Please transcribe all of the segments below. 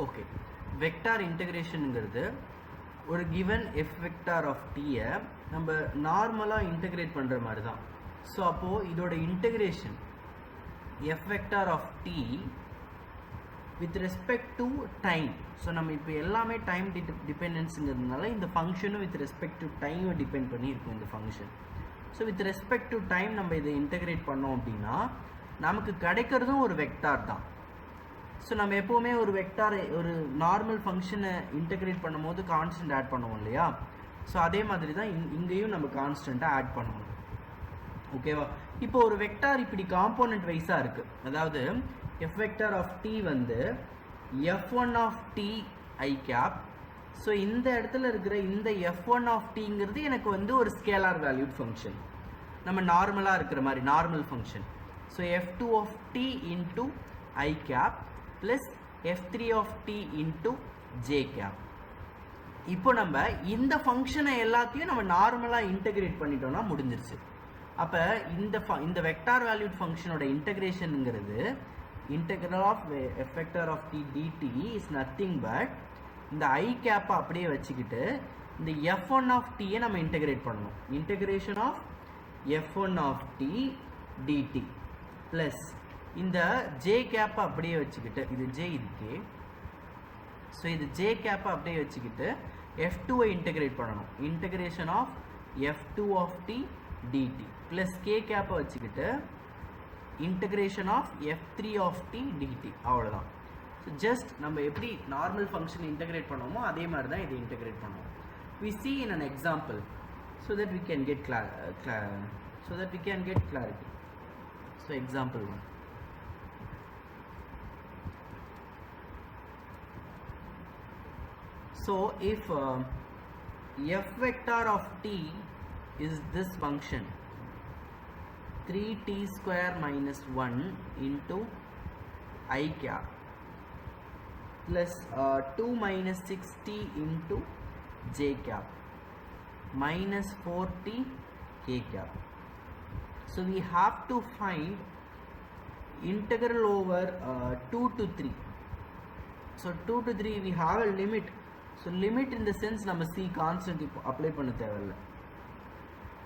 Okay, vector இன்டகிரேஷனுங்கிறது ஒரு given f vector of t நம்ம நார்மலாக இன்டகிரேட் பண்ணுற மாதிரி தான். ஸோ அப்போது இதோட integration f vector of t with respect to time. So நம்ம இப்போ எல்லாமே டைம் டிபெண்டன்ஸுங்கிறதுனால இந்த ஃபங்க்ஷனும் வித் ரெஸ்பெக்ட் டு டைமை டிபெண்ட் பண்ணி இருக்கும் இந்த function. So with respect to time நம்ம இதை இன்டகிரேட் பண்ணோம் அப்படின்னா நமக்கு கிடைக்கிறதும் ஒரு வெக்டார் தான். ஸோ நம்ம எப்போவுமே ஒரு வெக்டார் ஒரு நார்மல் ஃபங்க்ஷனை இன்டகிரேட் பண்ணும்போது கான்ஸ்டன்ட் ஆட் பண்ணுவோம் இல்லையா? ஸோ அதே மாதிரி தான் இங்கேயும் நம்ம கான்ஸ்டண்ட்டாக ஆட் பண்ணுவோம். ஓகேவா? இப்போ ஒரு வெக்டார் இப்படி காம்போனன்ட் வைஸாக இருக்குது. அதாவது f vector of t வந்து f1 of t I cap. So இந்த இடத்துல இருக்கிற இந்த f1 of tங்கிறது எனக்கு வந்து ஒரு ஸ்கேலார் வேல்யூட் ஃபங்க்ஷன், நம்ம நார்மலாக இருக்கிற மாதிரி normal function. So f2 of t into I cap plus f3 of t into j cap. இப்போ நம்ம இந்த ஃபங்க்ஷனை எல்லாத்தையும் நம்ம நார்மலாக இன்டகிரேட் பண்ணிட்டோம்னா முடிஞ்சிருச்சு. அப்போ இந்த வெக்டார் வேல்யூட் ஃபங்க்ஷனோட இன்டகிரேஷனுங்கிறது integral of f vector of t dt is nothing but இந்த I cap அப்படியே வச்சுக்கிட்டு இந்த f1 of t நம்ம இன்டகிரேட் பண்ணணும். Integration of f1 of t dt plus இந்த j cap அப்படியே வச்சுக்கிட்டு இது j இது k. ஸோ இது j cap அப்படியே வச்சுக்கிட்டு f2 இன்டகிரேட் பண்ணணும். Integration of f2 of t dt plus k cap வச்சுக்கிட்டு integration of f3 of t dt. அவ்வளோதான். ஸோ ஜஸ்ட் நம்ம எப்படி நார்மல் ஃபங்க்ஷன் இன்டகிரேட் பண்ணுவோமோ அதே மாதிரி தான் இதை இன்டகிரேட் பண்ணுவோம். we see in an example so that we can get clarity. So example 1. So if f vector of t is this function 3t square minus 1 into I cap plus 2 minus 6t into j cap minus 4t k cap. So we have to find integral over 2 to 3. So 2 to 3 we have a limit. So limit in the sense நம்ம c constant apply பண்ண தேவையில்லை.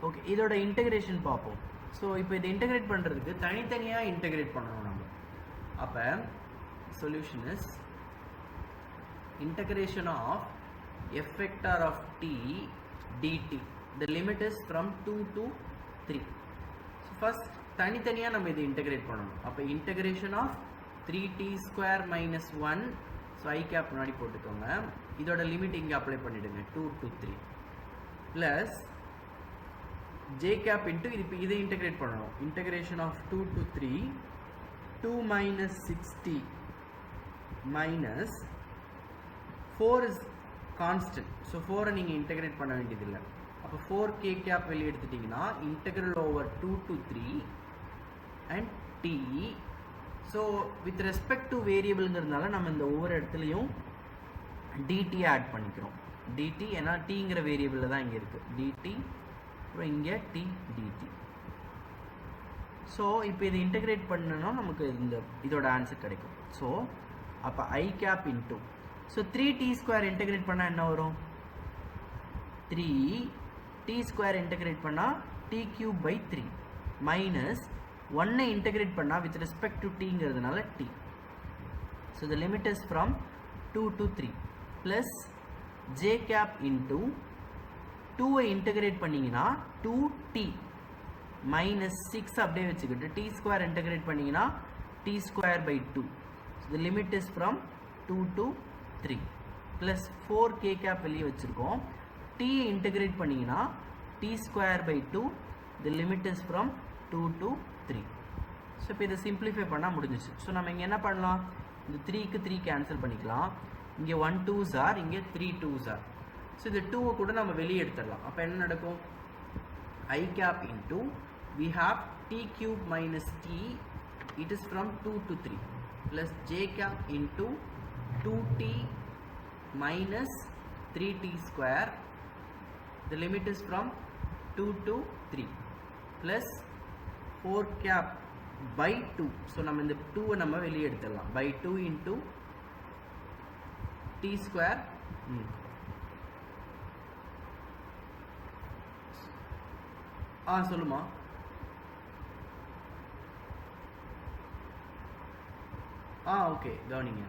Okay, இதோட integration பார்ப்போம். So இப்போ இதை integrate பண்ணுறதுக்கு தனித்தனியாக integrate பண்ணணும் நம்ம. அப்போ solution is integration of f vector of t dt. The limit is from 2 to 3. So first தனித்தனியாக நம்ம இதை இன்டகிரேட் பண்ணணும். அப்போ integration of 3t square minus 1. So I cap முன்னாடி போட்டுக்கோங்க. இதோட லிமிட் இங்கே அப்ளை பண்ணிவிடுங்க 2 to 3 plus j cap into இதை இன்டகிரேட் பண்ணணும். integration of 2 to 3 2 minus 6t minus 4 is constant. So 4 நீங்கள் இன்டகிரேட் பண்ண வேண்டியதில்லை. அப்போ 4k cap வெளியே எடுத்துட்டிங்கன்னா integral over 2 to 3 and t. So with respect to வேரியபிள்ங்கிறதுனால நம்ம இந்த ஒவ்வொரு இடத்துலையும் dt ஆட் பண்ணிக்கிறோம். dt ஏன்னா tங்கிற வேரியபிளில் தான் இங்கே இருக்குது. dt அப்புறம் இங்கே t dt. ஸோ இப்போ இதை இன்டகிரேட் பண்ணணும்னா நமக்கு இதோட ஆன்சர் கிடைக்கும். ஸோ அப்போ I cap into so 3t square integrate பண்ணால் என்ன வரும்? 3t ஸ்கொயர் இன்டகிரேட் பண்ணால் t cube by 3 minus 1 integrate பண்ணால் வித் ரெஸ்பெக்ட் டு tங்கிறதுனால t. So the limit is from 2 to 3 plus j cap into 2 integrate பண்ணிங்கன்னா 2t minus 6 அப்படியே வச்சுக்கிட்டு t square integrate பண்ணிங்கன்னா t square by 2. So the limit is from 2 to 3 plus 4k cap வெளியே வச்சுருக்கோம். t integrate பண்ணிங்கன்னா t square by 2. the limit is from 2 to 3. So இப்போ இதை simplify பண்ணால் முடிஞ்சிச்சு. ஸோ நம்ம இங்கே என்ன பண்ணலாம்? இந்த 3க்கு 3 கேன்சல் பண்ணிக்கலாம். இங்கே 1 2s are, இங்கே 3 2s are. ஸோ இந்த 2 கூட நம்ம வெளியே எடுத்துடலாம். அப்போ என்ன நடக்கும்? I cap into we have t cube minus t, it is from 2 to 3 plus j cap into 2t minus 3t square. The limit is from 2 to 3 plus 4 cap by 2. So நம்ம இந்த 2 நம்ம வெளியே எடுத்துடலாம். by 2 into டி ஸ்கொயர் சொல்லுமா. Okay கவனிங்க.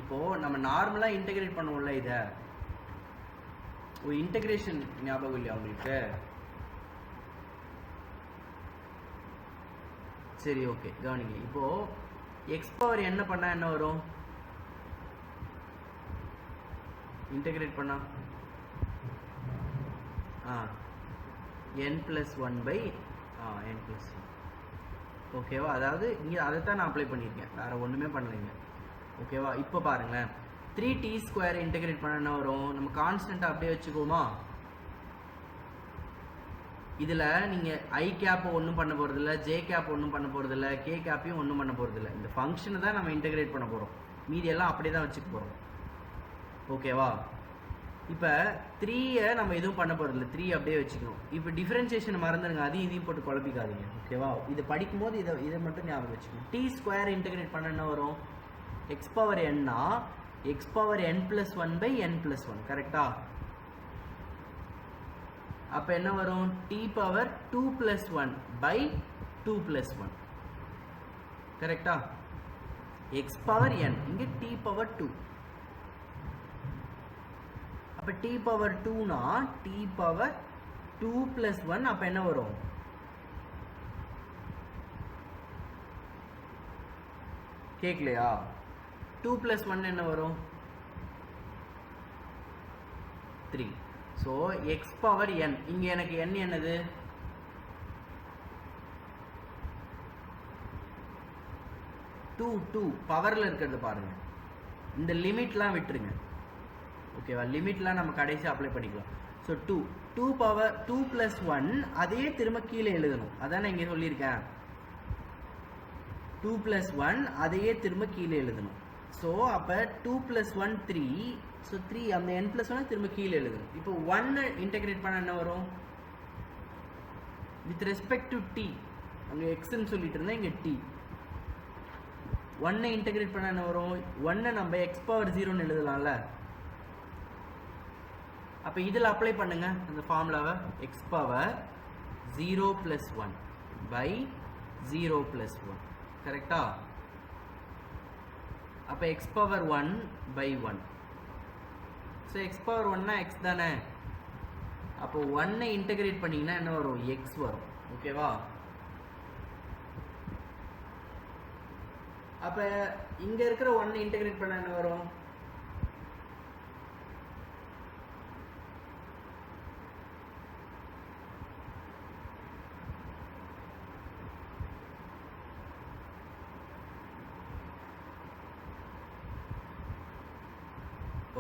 இப்போ நம்ம நார்மலா இன்டகிரேட் பண்ணுவோம்ல, இத ஒரு இன்டகிரேஷன் ஞாபகம் இல்லையா உங்களுக்கு? சரி ஓகே கவனிங்க. இப்போ எக்ஸ் பவர் என்ன பண்ணா என்ன வரும்? இன்டகிரேட் பண்ணா n+1/n+1. ஓகேவா? அதாவது இங்கே அதை தான் நான் அப்ளை பண்ணியிருக்கேன், வேறு ஒன்றுமே பண்ணலைங்க. ஓகேவா? இப்போ பாருங்களேன், 3t² இன்டகிரேட் பண்ண என்ன வரும்? நம்ம கான்ஸ்டண்ட்டாக அப்படியே வச்சுக்கோமா? இதில் நீங்கள் ஐ கேப்பை ஒன்றும் பண்ண போகிறதில்ல, ஜே கேப் ஒன்றும் பண்ண போகிறதில்ல, கே கேப்பையும் ஒன்றும் பண்ண போகிறதில்ல. இந்த ஃபங்க்ஷனை தான் நம்ம இன்டகிரேட் பண்ண போகிறோம், மீதியெல்லாம் அப்படியே தான் வச்சுக்க போகிறோம். ஓகேவா? இப்போ 3 நம்ம எதுவும் பண்ண போகிறதில்ல, 3 அப்படியே வச்சுக்கணும். இப்போ டிஃபரன்சியேஷன் மறந்துடுங்க, அதையும் இதையும் போட்டு குழப்பிக்காதீங்க. ஓகேவா? இது படிக்கும்போது இதை மட்டும் ஞாபகம் வச்சுக்கணும். t² இன்டகிரேட் பண்ண என்ன வரும்? எக்ஸ் பவர் என்னா எக்ஸ் பவர் n+1/n+1. கரெக்டா? அப்போ என்ன வரும்? t^2+1/2+1. கரெக்டா? எக்ஸ் பவர் n, இங்கே t^2. அப்போ t^2னா t^2+1. அப்போ என்ன வரும்? கேட்கலையா? 2+1 என்ன வரும்? 3. ஸோ எக்ஸ் பவர் n, இங்கே எனக்கு n என்னது? 2 பவரில் இருக்கிறது பாருங்க. இந்த லிமிட்லாம் விட்டுருங்க. ஓகேவா? லிமிட்லாம் நம்ம கடைசி அப்ளை பண்ணிக்கலாம். ஸோ 2+1 அதையே திரும்ப கீழே எழுதணும், அதான் இங்கே சொல்லியிருக்கேன். 2+1 அதையே திரும்ப கீழே எழுதணும். ஸோ அப்போ 2+1 3. ஸோ 3 அந்த n+1 திரும்ப கீழே எழுதணும். இப்போ 1 இன்டகிரேட் பண்ண என்ன வரும்? வித் ரெஸ்பெக்ட் டு t, அங்கே எக்ஸ்ன்னு சொல்லிட்டு இருந்தால் இங்கே t. 1 இன்டகிரேட் பண்ண என்ன வரும்? 1 நம்ம எக்ஸ் பவர் 0ன்னு எழுதலாம்ல. அப்போ இதில் அப்ளை பண்ணுங்க அந்த ஃபார்முலாவை. X power 0+1/0+1. கரெக்டா? அப்போ x power 1/1. So x power 1னா எக்ஸ் தானே. அப்போ 1 இன்டகிரேட் பண்ணிங்கன்னா என்ன வரும்? எக்ஸ் வரும். ஓகேவா? அப்போ இங்கே இருக்கிற 1 இன்டகிரேட் பண்ண என்ன வரும்?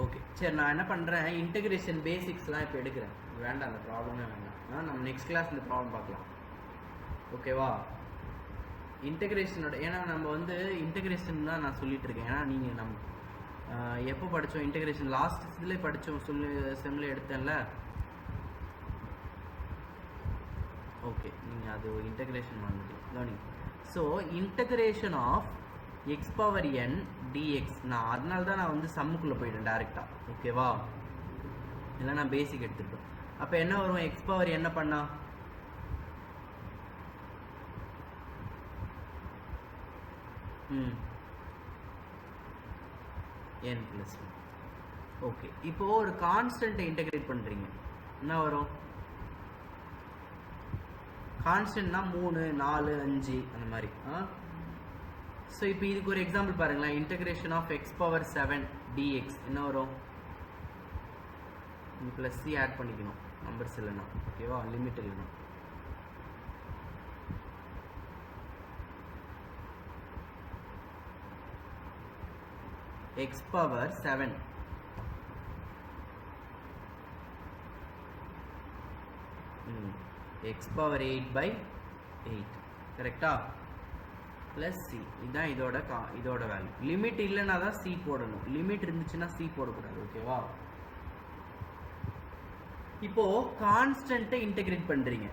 ஓகே சரி, நான் என்ன பண்ணுறேன், இன்டகிரேஷன் பேசிக்ஸ்லாம் இப்போ எடுக்கிறேன். வேண்டாம், அந்த ப்ராப்ளமே வேண்டாம். நம்ம நெக்ஸ்ட் கிளாஸ் இந்த ப்ராப்ளம் பார்க்கலாம். ஓகேவா? இன்டகிரேஷனோட, ஏன்னா நம்ம வந்து இன்டகிரேஷன் தான் நான் சொல்லிட்டு இருக்கேன். ஏன்னா நீங்கள் நம்ம எப்போ படித்தோம் இன்டகிரேஷன்? லாஸ்ட் இதில் படித்தோம், செம்மில் எடுத்தேன்ல. ஓகே, நீங்கள் அது இன்டகிரேஷன் வந்துட்டு. So integration of x power n dx. நான் அதனால தான் நான் வந்து சம்முக்குள்ளே போயிட்டேன் டேரெக்டாக. ஓகேவா? இல்லை நான் பேசிக் எடுத்துருப்பேன். அப்போ என்ன வரும்? எக்ஸ் பவர் என்ன பண்ணா n+1. ஓகே, இப்போ ஒரு கான்ஸ்டன்ட்டை இன்டகிரேட் பண்ணுறீங்க, என்ன வரும்? கான்ஸ்டன்ட்னா 3, 4, 5 அந்த மாதிரி. ஸோ இப்போ இதுக்கு ஒரு எக்ஸாம்பிள் பாருங்களேன். Integration of x power 7 dx என்ன வரும்? ப்ளஸ் சி ஆட் பண்ணிக்கணும், நம்பர்ஸ் இல்லைன்னா. ஓகேவா? லிமிட் இல்லைன்னா. X power 7 x power 8/8. கரெக்டா? ப்ளஸ் சி, இதுதான் இதோட வேல்யூ. லிமிட் இல்லைன்னா தான் சி போடணும், லிமிட் இருந்துச்சுன்னா சி போடக்கூடாது. ஓகேவா? இப்போ கான்ஸ்டன்ட்டை இன்டகிரேட் பண்ணுறீங்க.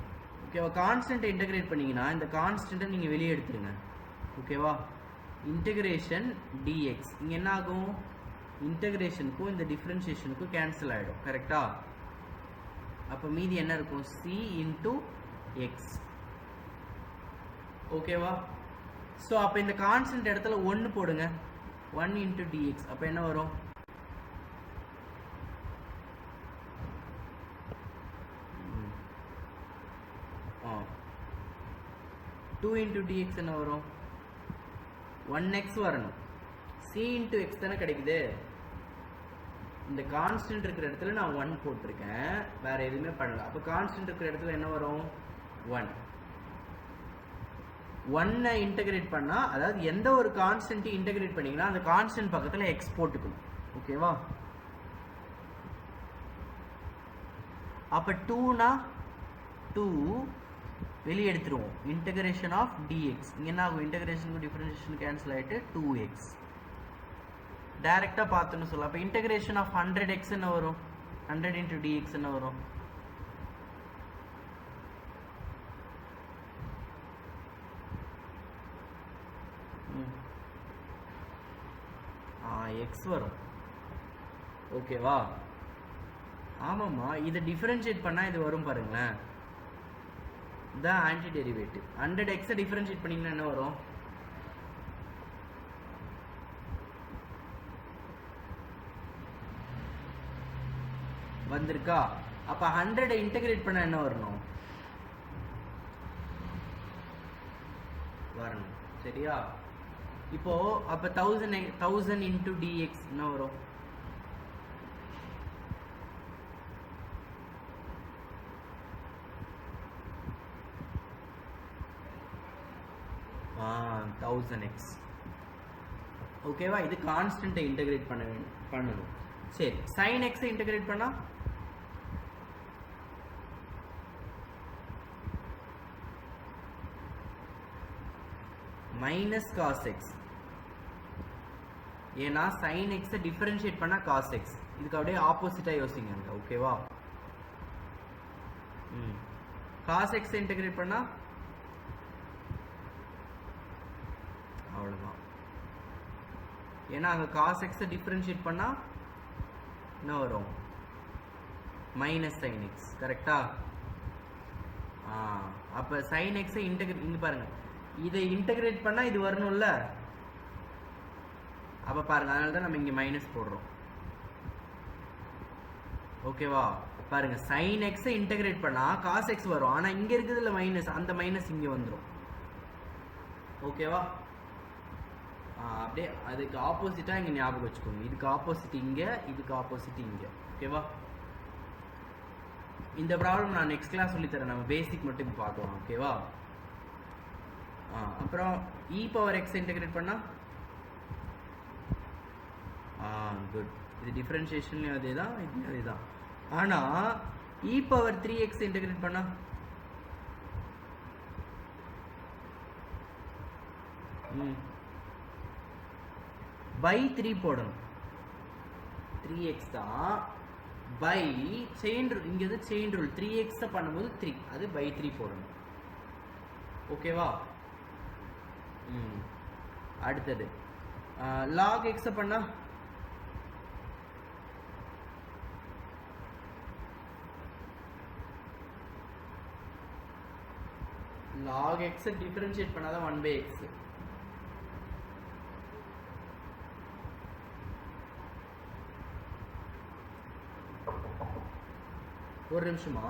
ஓகேவா? கான்ஸ்டன்ட்டை இன்டகிரேட் பண்ணிங்கன்னா இந்த கான்ஸ்டன்ட்டை நீங்கள் வெளியே எடுத்துருங்க. ஓகேவா? இன்டகிரேஷன் dx இங்கே என்ன ஆகும்? இன்டகிரேஷனுக்கும் இந்த டிஃப்ரென்ஷியேஷனுக்கும் கேன்சல் ஆகிடும். கரெக்டா? அப்போ மீதி என்ன இருக்கும்? C into X. ஓகேவா? ஸோ அப்போ இந்த கான்ஸ்டன்ட் இடத்துல 1 போடுங்க. 1 இன்டூ டிஎக்ஸ். அப்போ என்ன வரும்? டூ இன்டூ டிஎக்ஸ் என்ன வரும்? 1x வரணும். சி இன்டூ எக்ஸ் தானே கிடைக்குது. இந்த கான்ஸ்டன்ட் இருக்கிற இடத்துல நான் 1 போட்டிருக்கேன், வேற எதுவுமே பண்ணல. அப்போ கான்ஸ்டன்ட் இருக்கிற இடத்துல என்ன வரும்? 1. 1 இன்டகிரேட் பண்ணா, அதாவது எந்த ஒரு கான்ஸ்டன்ட் இன்டகிரேட் பண்ணீங்கன்னா அந்த கான்ஸ்டன்ட் பக்கத்துல எக்ஸ் போட்டுக்கணும். ஓகேவா? அப்ப 2னா 2 வெளியே எடுத்துருவோம். இன்டகிரேஷன் ஆஃப் dx இங்க என்ன ஆகும்? இன்டகிரேஷனுக்கு டிஃபரன்ஷியேஷன் கேன்சல் ஆயிட்டு 2x டைரக்டா பார்த்தோன்னு சொல்லலாம். அப்ப இன்டகிரேஷன் ஆஃப் 100x என்ன வரும்? 100 into dx என்ன வரும்? x வரும். ஓகேவா? ஆமாம்மா, இதை டிஃபரன்ஷியேட் பண்ணா இது வரும் பாருங்களேன். the antiderivative 100x டிஃபரன்ஷியேட் பண்ணீங்கன்னா என்ன வரும்? வந்திருக்கா? அப்ப 100 இன்டகிரேட் பண்ண என்ன வரணும்? வரணும். சரியா? இப்போ அப்ப 1000 into dx என்ன வரும்? ஆ 1000x. ஓகேவா? இது கான்ஸ்டன்ட் இன்டகிரேட் பண்ணணும். சரி, sin x இன்டகிரேட் பண்ணா minus cos x. ஏன்னா sin x டிஃபரன்ஷியேட் பண்ணா cos x. இதுக்கு அப்படியே ஆப்போசிட்டா யோசிங்க. ஓகேவா? cos x இன்டகிரேட் பண்ணா அவ்வளவுதான். ஏன்னா அங்க cos x டிஃபரன்ஷியேட் பண்ணா என்ன வரும்? Minus sin x. கரெக்டா? அப்ப sin x இன்டகிரேட், இங்க பாருங்க, இதை இன்டகிரேட் பண்ணா இது வரணும்ல. அப்ப பாருங்க, அதனால தான் நம்ம இங்க மைனஸ் போடுறோம். ஓகேவா? பாருங்க, sin x இன்டகிரேட் பண்ணா cos x வரும். ஆனா இங்க இருக்குதுல மைனஸ், அந்த மைனஸ் இங்க வந்துரும். ஓகேவா? அப்படியே அதுக்கு ஆப்போசிட்டா இங்க ஞாபகம் வச்சுக்கோங்க. இதுக்கு ஆப்போசிட் இங்க, இதுக்கு ஆப்போசிட் இங்க. ஓகேவா? இந்த ப்ராப்ளம் நான் நெக்ஸ்ட் கிளாஸ் சொல்லி தரேன். நம்ம பேசிக் மட்டும் பார்க்கலாம். ஓகேவா? அப்புறம் e பவர் x இன்டகிரேட் பண்ணா குட். இது டிஃபரன்ஷியேஷன்லயும் அதேதான், இதுலயும் அதேதான். ஆனா e பவர் 3x இன்டகிரேட் பண்ணா by 3 போடணும். 3x தான் by செயின் ரூல். இங்க இது செயின் ரூல். 3x பண்ணும்போது 3, அது by 3 போடணும். ஓகேவா? அடுத்தது log x பண்ணா log x டிஃபரன்ஷியேட் பண்ணாதான் 1/x. ஒரு நிமிஷமா.